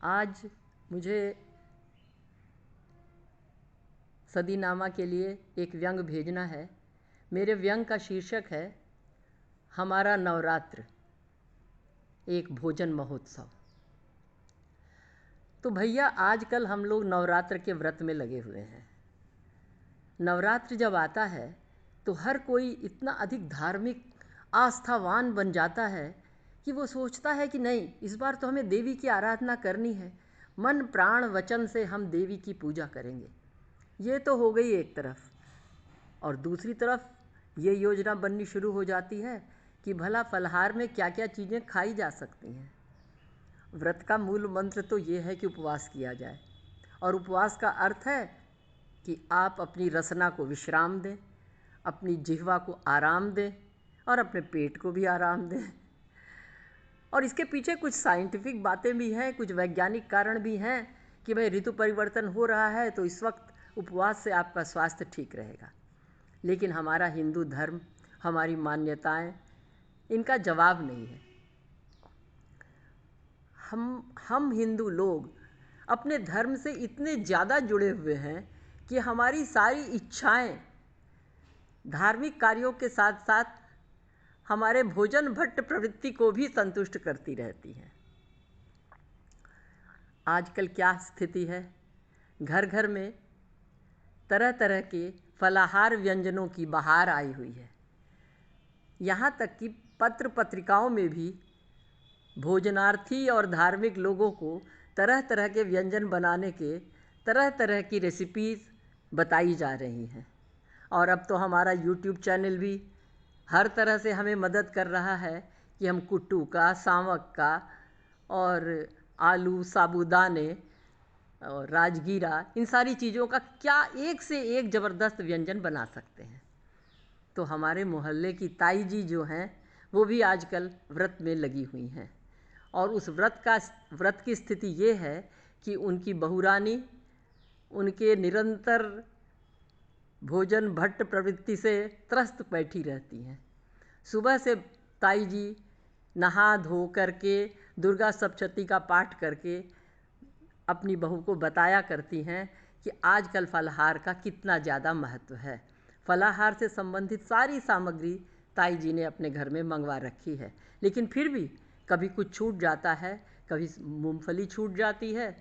आज मुझे सदीनामा के लिए एक व्यंग भेजना है। मेरे व्यंग का शीर्षक है हमारा नवरात्र एक भोजन महोत्सव। तो भैया आजकल हम लोग नवरात्र के व्रत में लगे हुए हैं। नवरात्र जब आता है तो हर कोई इतना अधिक धार्मिक आस्थावान बन जाता है कि वो सोचता है कि नहीं, इस बार तो हमें देवी की आराधना करनी है, मन प्राण वचन से हम देवी की पूजा करेंगे। ये तो हो गई एक तरफ, और दूसरी तरफ ये योजना बननी शुरू हो जाती है कि भला फलहार में क्या क्या चीज़ें खाई जा सकती हैं। व्रत का मूल मंत्र तो ये है कि उपवास किया जाए, और उपवास का अर्थ है कि आप अपनी रसना को विश्राम दें, अपनी जिह्वा को आराम दें और अपने पेट को भी आराम दें। और इसके पीछे कुछ साइंटिफिक बातें भी हैं, कुछ वैज्ञानिक कारण भी हैं कि भाई ऋतु परिवर्तन हो रहा है तो इस वक्त उपवास से आपका स्वास्थ्य ठीक रहेगा। लेकिन हमारा हिंदू धर्म, हमारी मान्यताएं इनका जवाब नहीं है। हम हिंदू लोग अपने धर्म से इतने ज़्यादा जुड़े हुए हैं कि हमारी सारी इच्छाएं धार्मिक कार्यों के साथ साथ हमारे भोजन भट्ट प्रवृत्ति को भी संतुष्ट करती रहती हैं। आजकल क्या स्थिति है, घर घर में तरह तरह के फलाहार व्यंजनों की बहार आई हुई है। यहाँ तक कि पत्र पत्रिकाओं में भी भोजनार्थी और धार्मिक लोगों को तरह तरह के व्यंजन बनाने के तरह तरह की रेसिपीज़ बताई जा रही हैं। और अब तो हमारा यूट्यूब चैनल भी हर तरह से हमें मदद कर रहा है कि हम कुट्टू का, सावक का और आलू, साबूदाने और राजगीरा, इन सारी चीज़ों का क्या एक से एक ज़बरदस्त व्यंजन बना सकते हैं। तो हमारे मोहल्ले की ताई जी जो हैं वो भी आजकल व्रत में लगी हुई हैं, और उस व्रत की स्थिति ये है कि उनकी बहुरानी उनके निरंतर भोजन भट्ट प्रवृत्ति से त्रस्त बैठी रहती हैं। सुबह से ताई जी नहा धो करके दुर्गा सप्तशती का पाठ करके अपनी बहू को बताया करती हैं कि आजकल फलाहार का कितना ज़्यादा महत्व है। फलाहार से संबंधित सारी सामग्री ताई जी ने अपने घर में मंगवा रखी है, लेकिन फिर भी कभी कुछ छूट जाता है, कभी मूंगफली छूट जाती है,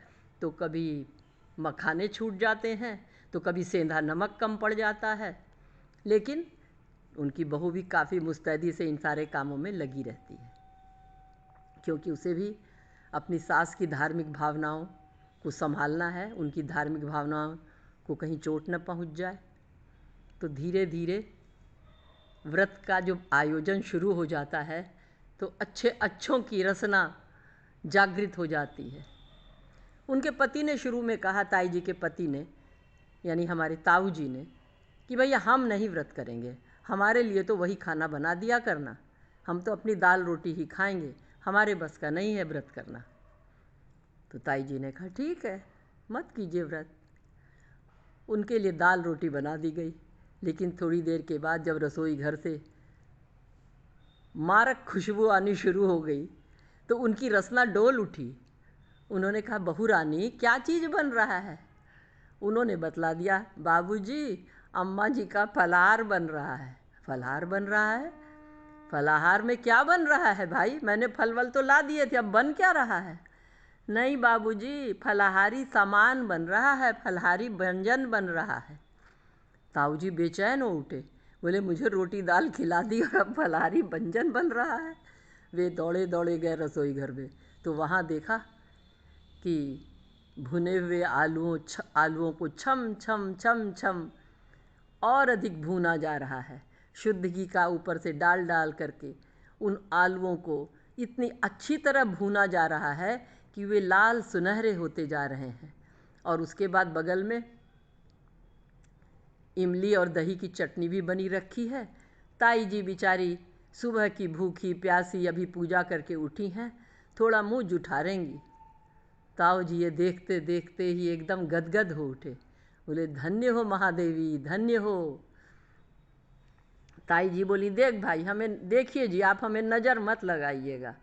तो कभी मखाने छूट जाते हैं, तो कभी सेंधा नमक कम पड़ जाता है। लेकिन उनकी बहू भी काफ़ी मुस्तैदी से इन सारे कामों में लगी रहती है, क्योंकि उसे भी अपनी सास की धार्मिक भावनाओं को संभालना है, उनकी धार्मिक भावनाओं को कहीं चोट न पहुंच जाए। तो धीरे धीरे व्रत का जो आयोजन शुरू हो जाता है तो अच्छों की रसना जागृत हो जाती है। उनके पति ने शुरू में कहा, ताई जी के पति ने यानी हमारे ताऊ जी ने, कि भैया हम नहीं व्रत करेंगे, हमारे लिए तो वही खाना बना दिया करना, हम तो अपनी दाल रोटी ही खाएंगे, हमारे बस का नहीं है व्रत करना। तो ताई जी ने कहा ठीक है, मत कीजिए व्रत। उनके लिए दाल रोटी बना दी गई, लेकिन थोड़ी देर के बाद जब रसोई घर से मारक खुशबू आनी शुरू हो गई तो उनकी रसना डोल उठी। उन्होंने कहा, बहू रानी क्या चीज़ बन रहा है? उन्होंने बतला दिया, बाबूजी अम्मा जी का फलाहार बन रहा है। फलाहार बन रहा है? फलाहार में क्या बन रहा है भाई? मैंने फल वल तो ला दिए थे, अब बन क्या रहा है? नहीं बाबूजी, फलाहारी सामान बन रहा है, फलाहारी व्यंजन बन रहा है। ताऊ जी बेचैन हो उठे, बोले मुझे रोटी दाल खिला दी और अब फलाहारी व्यंजन बन रहा है। वे दौड़े दौड़े गए रसोई घर में, तो वहाँ देखा कि भुने हुए आलूओं को छम छम छम छम और अधिक भूना जा रहा है। शुद्ध घी का ऊपर से डाल डाल करके उन आलूओं को इतनी अच्छी तरह भूना जा रहा है कि वे लाल सुनहरे होते जा रहे हैं। और उसके बाद बगल में इमली और दही की चटनी भी बनी रखी है। ताई जी बेचारी सुबह की भूखी प्यासी अभी पूजा करके उठी हैं, थोड़ा मुँह जुठारेंगी। ताऊ जी ये देखते देखते ही एकदम गदगद हो उठे, बोले धन्य हो महादेवी, धन्य हो। ताई जी बोली, देख भाई, हमें देखिए जी, आप हमें नज़र मत लगाइएगा,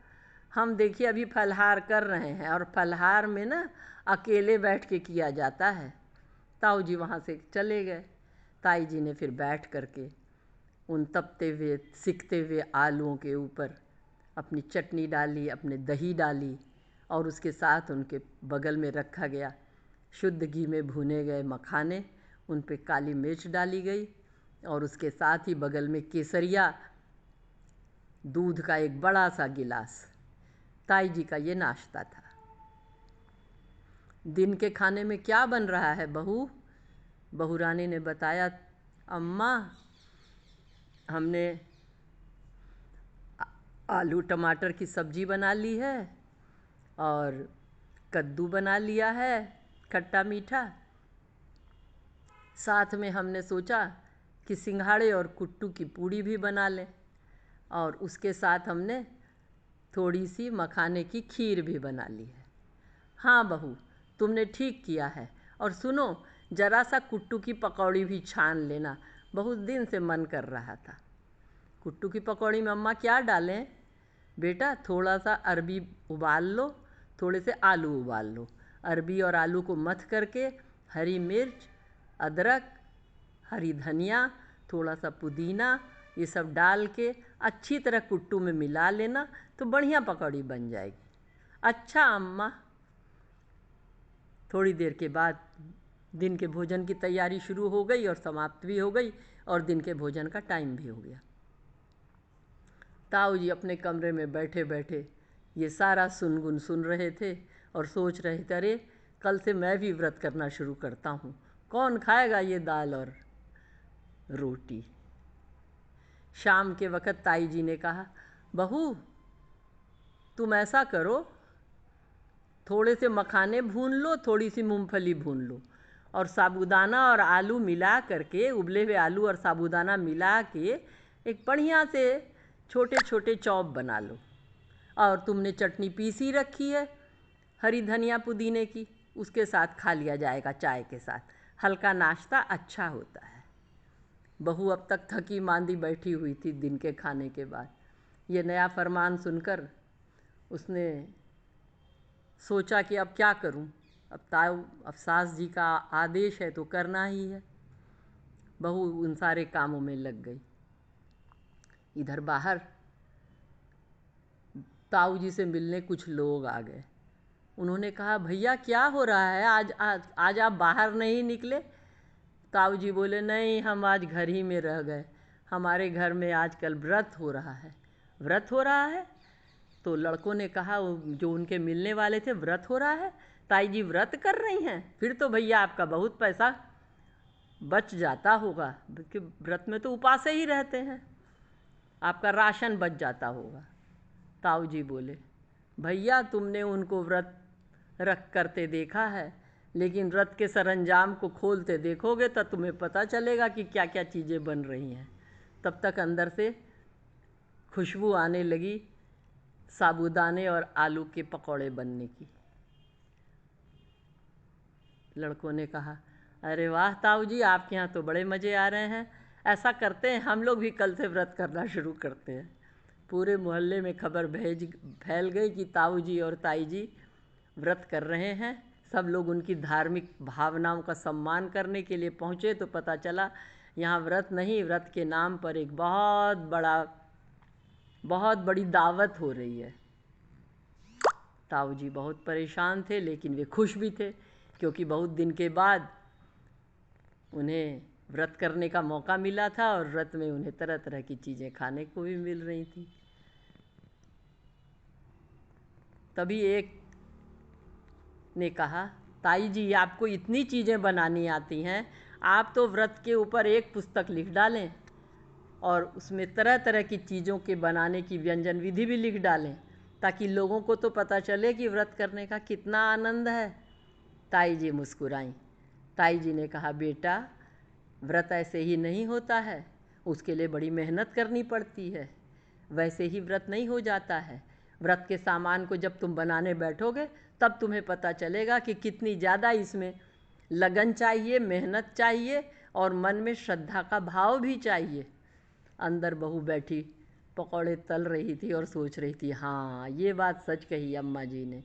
हम देखिए अभी फलहार कर रहे हैं, और फलहार में ना अकेले बैठ के किया जाता है। ताऊ जी वहाँ से चले गए। ताई जी ने फिर बैठ करके उन तपते हुए सिकते हुए आलूओं के ऊपर अपनी चटनी डाली, अपने दही डाली, और उसके साथ उनके बगल में रखा गया शुद्ध घी में भुने गए मखाने, उन पे काली मिर्च डाली गई, और उसके साथ ही बगल में केसरिया दूध का एक बड़ा सा गिलास। ताई जी का ये नाश्ता था। दिन के खाने में क्या बन रहा है बहू? बहू रानी ने बताया, अम्मा हमने आलू टमाटर की सब्ज़ी बना ली है, और कद्दू बना लिया है खट्टा मीठा। साथ में हमने सोचा कि सिंघाड़े और कुट्टू की पूड़ी भी बना लें, और उसके साथ हमने थोड़ी सी मखाने की खीर भी बना ली है। हाँ बहू, तुमने ठीक किया है। और सुनो, ज़रा सा कुट्टू की पकौड़ी भी छान लेना, बहुत दिन से मन कर रहा था। कुट्टू की पकौड़ी में अम्मा क्या डालें? बेटा थोड़ा सा अरबी उबाल लो, थोड़े से आलू उबाल लो, अरबी और आलू को मथ करके हरी मिर्च, अदरक, हरी धनिया, थोड़ा सा पुदीना, ये सब डाल के अच्छी तरह कुट्टू में मिला लेना, तो बढ़िया पकौड़ी बन जाएगी। अच्छा अम्मा। थोड़ी देर के बाद दिन के भोजन की तैयारी शुरू हो गई और समाप्त भी हो गई, और दिन के भोजन का टाइम भी हो गया। ताऊ जी अपने कमरे में बैठे बैठे ये सारा सुनगुन सुन रहे थे और सोच रहे थे, अरे कल से मैं भी व्रत करना शुरू करता हूँ, कौन खाएगा ये दाल और रोटी। शाम के वक़्त ताई जी ने कहा, बहू तुम ऐसा करो, थोड़े से मखाने भून लो, थोड़ी सी मूंगफली भून लो, और साबूदाना और आलू मिला करके, उबले हुए आलू और साबूदाना मिला के एक बढ़िया से छोटे छोटे चॉप बना लो। और तुमने चटनी पीसी रखी है हरी धनिया पुदीने की, उसके साथ खा लिया जाएगा चाय के साथ। हल्का नाश्ता अच्छा होता है। बहू अब तक थकी मांदी बैठी हुई थी दिन के खाने के बाद। ये नया फरमान सुनकर उसने सोचा कि अब क्या करूं, अब सास जी का आदेश है तो करना ही है। बहू उन सारे कामों में लग गई। इधर बाहर ताऊ जी से मिलने कुछ लोग आ गए। उन्होंने कहा, भैया क्या हो रहा है, आज आप बाहर नहीं निकले? ताऊ जी बोले, नहीं हम आज घर ही में रह गए, हमारे घर में आजकल व्रत हो रहा है। व्रत हो रहा है? तो लड़कों ने कहा, जो उनके मिलने वाले थे, व्रत हो रहा है? ताई जी व्रत कर रही हैं? फिर तो भैया आपका बहुत पैसा बच जाता होगा, क्योंकि व्रत में तो उपासे ही रहते हैं, आपका राशन बच जाता होगा। ताऊ जी बोले, भैया तुमने उनको व्रत रख करते देखा है, लेकिन व्रत के सरंजाम को खोलते देखोगे तो तुम्हें पता चलेगा कि क्या क्या चीज़ें बन रही हैं। तब तक अंदर से खुशबू आने लगी साबूदाने और आलू के पकौड़े बनने की। लड़कों ने कहा, अरे वाह ताऊ जी, आपके यहाँ तो बड़े मज़े आ रहे हैं, ऐसा करते हैं हम लोग भी कल से व्रत करना शुरू करते हैं। पूरे मोहल्ले में खबर फैल गई कि ताऊ जी और ताई जी व्रत कर रहे हैं। सब लोग उनकी धार्मिक भावनाओं का सम्मान करने के लिए पहुँचे, तो पता चला यहाँ व्रत नहीं, व्रत के नाम पर एक बहुत बड़ी दावत हो रही है। ताऊ जी बहुत परेशान थे, लेकिन वे खुश भी थे, क्योंकि बहुत दिन के बाद उन्हें व्रत करने का मौका मिला था, और व्रत में उन्हें तरह तरह की चीज़ें खाने को भी मिल रही थी। तभी एक ने कहा, ताई जी आपको इतनी चीज़ें बनानी आती हैं, आप तो व्रत के ऊपर एक पुस्तक लिख डालें, और उसमें तरह तरह की चीज़ों के बनाने की व्यंजन विधि भी लिख डालें, ताकि लोगों को तो पता चले कि व्रत करने का कितना आनंद है। ताई जी मुस्कुराईं। ताई जी ने कहा, बेटा व्रत ऐसे ही नहीं होता है, उसके लिए बड़ी मेहनत करनी पड़ती है, वैसे ही व्रत नहीं हो जाता है। व्रत के सामान को जब तुम बनाने बैठोगे तब तुम्हें पता चलेगा कि कितनी ज़्यादा इसमें लगन चाहिए, मेहनत चाहिए, और मन में श्रद्धा का भाव भी चाहिए। अंदर बहू बैठी पकौड़े तल रही थी और सोच रही थी, हाँ ये बात सच कही अम्मा जी ने,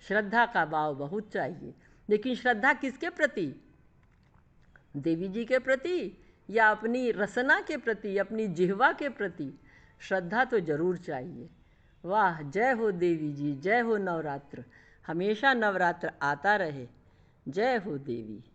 श्रद्धा का भाव बहुत चाहिए। लेकिन श्रद्धा किसके प्रति? देवी जी के प्रति या अपनी रसना के प्रति, अपनी जिह्वा के प्रति? श्रद्धा तो जरूर चाहिए। वाह, जय हो देवी जी, जय हो नवरात्र, हमेशा नवरात्र आता रहे। जय हो देवी।